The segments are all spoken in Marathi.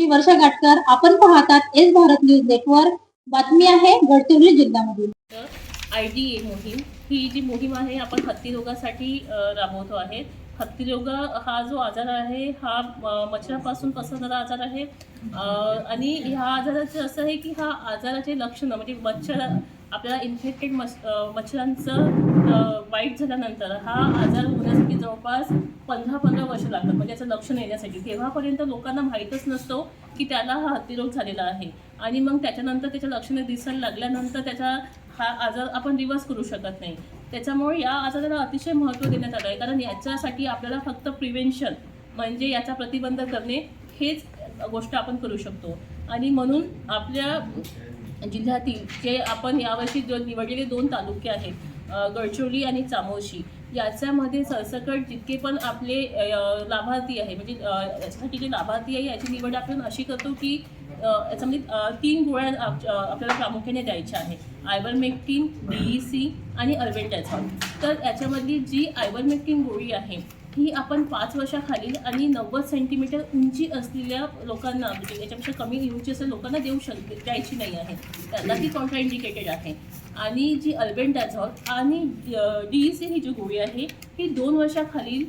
मी वर्षा गाटकर. आपण पाहतात एस भारत न्यूज नेटवर्क. बातमी आहे गडचिरोली जिल्ह्यामधील. IDA मोहीम ही जी मोहीम आहे आपण हत्तीरोगासाठी राबवतो आहे. हत्तीरोग हा जो आजार आहे हा मच्छरापासून पसरणारा आजार आहे आणि ह्या आजाराचं असं आहे की हा आजाराचे लक्षणं म्हणजे मच्छर आपल्याला इन्फेक्टेड मच्छरांचं बाईट झाल्यानंतर हा आजार होण्यासाठी जवळपास 15 वर्ष लागतात म्हणजे याचं लक्षण येण्यासाठी. तेव्हापर्यंत लोकांना माहीतच नसतो की त्याला हा हत्तीरोग झालेला आहे आणि मग त्याच्यानंतर त्याच्या लक्षणं दिसायला लागल्यानंतर त्याचा हा आजार आपण रिव्हर्स करू शकत नाही. त्याच्यामुळे या आजाराला अतिशय महत्त्व देण्यात आलं आहे कारण याच्यासाठी आपल्याला फक्त प्रिव्हेन्शन म्हणजे याचा प्रतिबंध करणे हेच गोष्ट आपण करू शकतो. आणि म्हणून आपल्या जिल्ह्यातील जे आपण यावर्षी जो निवडलेले 2 तालुके आहेत गडचिरोली आणि चामोर्शी याच्यामध्ये सरसकट जितके पण आपले लाभार्थी आहे म्हणजे याच्यासाठी जे लाभार्थी आहे याची निवड आपण अशी करतो की याच्यामध्ये 3 गोळ्या आपल्याला प्रामुख्याने द्यायच्या आहे. आयव्हरमेक्टिन, DEC आणि अल्बेंडाझॉल. तर याच्यामधली जी आयव्हरमेक्टिन गोळी आहे ही आपण 5 वर्षाखालील आणि 90 सेंटीमीटर उंची असलेल्या लोकांना म्हणजे याच्यापेक्षा कमी उंची असलेल्या लोकांना द्यायची नाही आहे. त्यांना ती कॉन्ट्राइंडिकेटेड आहे. आणि जी अल्बेंडाझॉल आणि DEC ही जी गोळी आहे ही 2 वर्षाखालील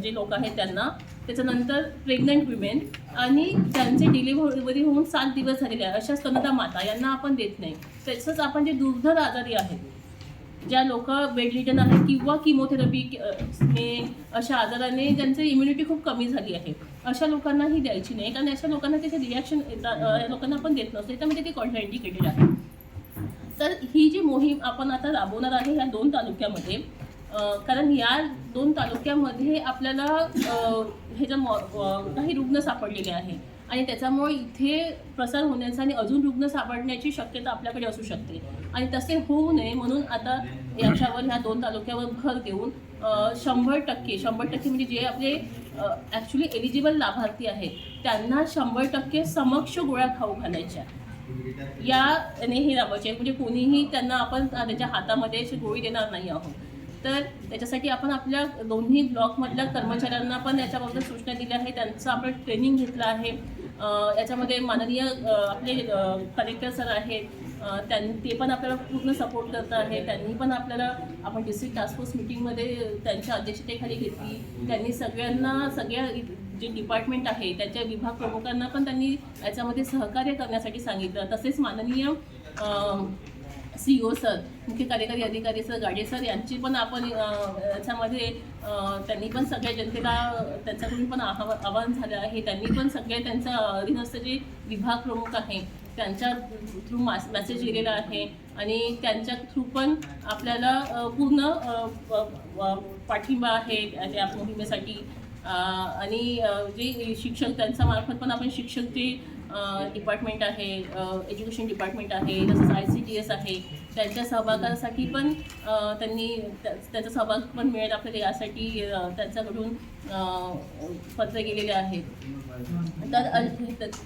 जे लोक आहेत त्यांना, त्याच्यानंतर प्रेग्नंट विमेन आणि ज्यांचे डिलिव्हरी होऊन 7 दिवस झालेले आहे अशा स्तनदा माता यांना आपण देत नाही. तसंच आपण जे दुर्धर आजारी आहेत ज्या लोक बेडरिडन आहेत किंवा किमोथेरपी अशा आजाराने ज्यांची इम्युनिटी खूप कमी झाली आहे अशा लोकांनाही द्यायची नाही कारण अशा लोकांना त्याचे रिॲक्शन या लोकांना आपण देत नसतो त्यामध्ये ती कॉन्ट्राइंडिकेटेड आहे. तर ही जी मोहीम आपण आता राबवणार आहे ह्या 2 तालुक्यामध्ये कारण या 2 तालुक्यामध्ये आपल्याला हे जे काही रुग्ण सापडलेले आहे आणि त्याच्यामुळे इथे प्रसार होण्याचा आणि अजून रुग्ण सापडण्याची शक्यता आपल्याकडे असू शकते आणि तसे होऊ नये म्हणून आता याच्यावर ह्या 2 तालुक्यावर भर देऊन 100% म्हणजे जे आपले ॲक्च्युली एलिजिबल लाभार्थी आहेत त्यांना 100% समक्ष गोळ्या खाऊ घालायच्या याने हे राबवायचे म्हणजे कोणीही त्यांना आपण त्याच्या हातामध्ये अशी गोळी देणार नाही आहोत. तर त्याच्यासाठी आपण आपल्या दोन्ही ब्लॉकमधल्या कर्मचाऱ्यांना पण याच्याबद्दल सूचना दिल्या आहे. त्यांचं आपण ट्रेनिंग घेतलं आहे. याच्यामध्ये माननीय आपले कलेक्टर सर आहेत ते पण आपल्याला पूर्ण सपोर्ट करत आहे. त्यांनी पण आपल्याला आपण डिस्ट्रिक्ट टास्क फोर्स मिटिंगमध्ये त्यांच्या अध्यक्षतेखाली घेतली. त्यांनी सगळ्या जे डिपार्टमेंट आहे त्याच्या विभाग प्रमुखांना पण त्यांनी याच्यामध्ये सहकार्य करण्यासाठी सांगितलं. तसेच माननीय CEO सर, मुख्य कार्यकारी अधिकारी सर गाडे सर यांची पण आपण याच्यामध्ये त्यांनी पण सगळ्या जनतेला त्यांच्याकडून पण आवाहन झालं आहे. त्यांनी पण सगळे त्यांचा अधीनस्थ जे विभाग प्रमुख आहे त्यांच्या थ्रू मेसेज गेलेला आहे आणि त्यांच्या थ्रू पण आपल्याला पूर्ण पाठिंबा आहे या मोहिमेसाठी. आणि जे शिक्षक त्यांच्या मार्फत पण आपण शिक्षक जे डिपार्टमेंट आहे एज्युकेशन डिपार्टमेंट आहे तसंच ICDS आहे त्यांच्या सहभागासाठी पण त्यांनी त्यांचा सहभाग पण मिळेल आपल्याला यासाठी त्यांच्याकडून पत्र गेलेले आहेत. तर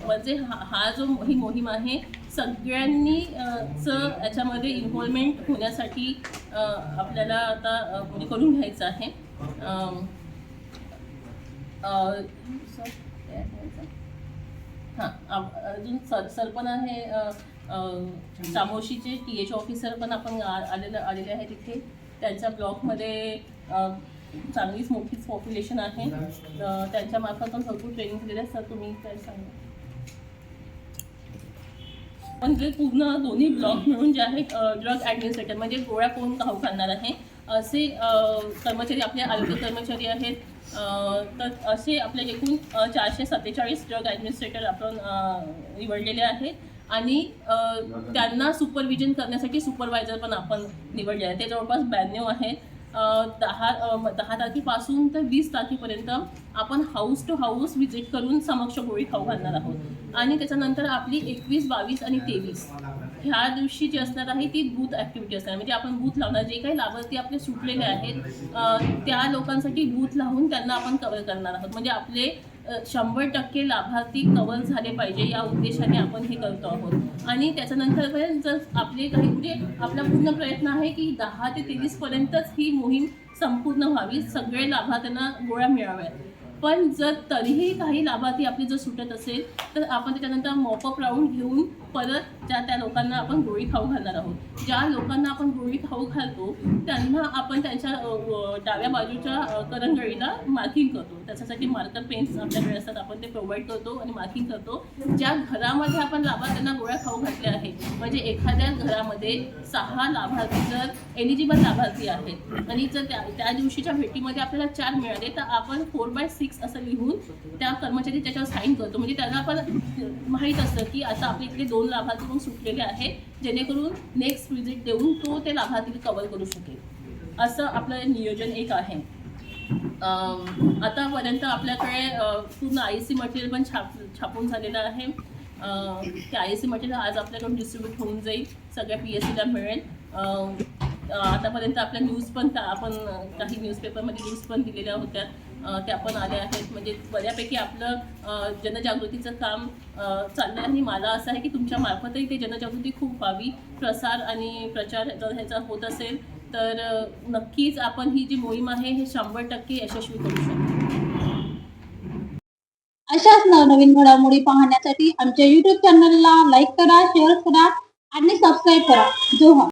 म्हणजे हा जो ही मोहीम आहे सगळ्यांनी याच्यामध्ये इन्व्हॉल्वमेंट होण्यासाठी आपल्याला आता म्हणजे करून घ्यायचं आहे. अजून सर पण आहे चामोर्शीचे TH ऑफिसर पण आपण आलेले आहे तिथे. त्यांच्या ब्लॉकमध्ये चांगलीच मोठीच पॉप्युलेशन आहे. त्यांच्या मार्फत पण भरपूर ट्रेनिंग दिलेलं आहे. सर तुम्ही काय सांगा? पण जे पूर्ण दोन्ही ब्लॉक मिळून जे आहेत ड्रग ॲडमिनिस्ट्रेटर म्हणजे गोळ्या कोण खाऊ घालणार आहे असे कर्मचारी आपले आरोग्य कर्मचारी आहेत. तर असे आपले एकूण 447 ड्रग ॲडमिनिस्ट्रेटर आपण निवडलेले आहेत आणि त्यांना सुपरविजन करण्यासाठी सुपरवायझर पण आपण निवडले आहे. ते जवळपास 92 आहेत. 10 तारखेपासून तर 20 तारखेपर्यंत आपण हाऊस टू हाऊस व्हिजिट करून समक्ष गोळी खाऊ घालणार आहोत आणि त्याच्यानंतर आपली 21, 22 आणि 23 ह्या दिवशी जी असणार आहे ती बूथ ॲक्टिव्हिटी असणार म्हणजे आपण बूथ लावणार. जे काही लाभार्थी आपले सुटलेले आहेत त्या लोकांसाठी बूथ लावून त्यांना आपण कव्हर करणार आहोत. म्हणजे आपले 100% लाभार्थी कव्हर झाले पाहिजे या उद्देशाने आपण हे करतो आहोत. आणि त्याच्यानंतर जर आपले काही म्हणजे आपला पूर्ण प्रयत्न आहे की 10 ते 23 पर्यंतच ही मोहीम संपूर्ण व्हावी, सगळे लाभार्थ्यांना गोळ्या मिळाव्यात. पण जर तरीही काही लाभार्थी आपली जर सुटत असेल तर आपण त्याच्यानंतर मॉपअप राऊंड घेऊन परत त्या लोकांना आपण गोळी खाऊ घालणार आहोत. ज्या लोकांना आपण गोळी खाऊ घालतो त्यांना आपण त्यांच्या डाव्या बाजूच्या करंगळीला मार्किंग करतो. त्याच्यासाठी मार्कर पेन्स आपल्याकडे असतात, आपण ते प्रोव्हाइड करतो आणि मार्किंग करतो. ज्या घरामध्ये आपण लाभार्थ्यांना गोळ्या खाऊ घातल्या आहेत, म्हणजे एखाद्या घरामध्ये 6 लाभार्थी जर एलिजिबल लाभार्थी आहेत आणि जर त्या दिवशीच्या भेटीमध्ये आपल्याला 4 मिळाले तर आपण 4/6 असं लिहून त्या कर्मचारी त्याच्यावर साईन करतो. म्हणजे त्यांना पण माहीत असतं की आता आपल्या इकडे 2 लाभार्थी पण सुटलेले आहेत, जेणेकरून नेक्स्ट व्हिजिट देऊन तो ते लाभार्थी कव्हर करू शकेल. असं आपलं नियोजन एक आहे. आतापर्यंत आपल्याकडे पूर्ण IC मटेरियल पण छापून झालेलं आहे. ते IC मटेरियल आज आपल्याकडून डिस्ट्रीब्यूट होऊन जाईल, सगळ्या PSCला मिळेल. आतापर्यंत आपल्या न्यूज पण आपण काही न्यूजपेपरमध्ये न्यूज पण दिलेल्या होत्या, त्या पण आल्या आहेत. म्हणजे बऱ्यापैकी आपलं जनजागृतीचं काम चाललं आहे आणि मला असं आहे की तुमच्या मार्फतही ते जनजागृती खूप व्हावी. प्रसार आणि प्रचार जर ह्याचा होत असेल तर नक्कीच आपण ही जी मोहीम आहे हे 100% यशस्वी करू शकतो. अशाच नवनवीन घडामोडी पाहण्यासाठी आमच्या YouTube चॅनलला लाईक करा, शेअर करा आणि सबस्क्राईब करा. जोहार.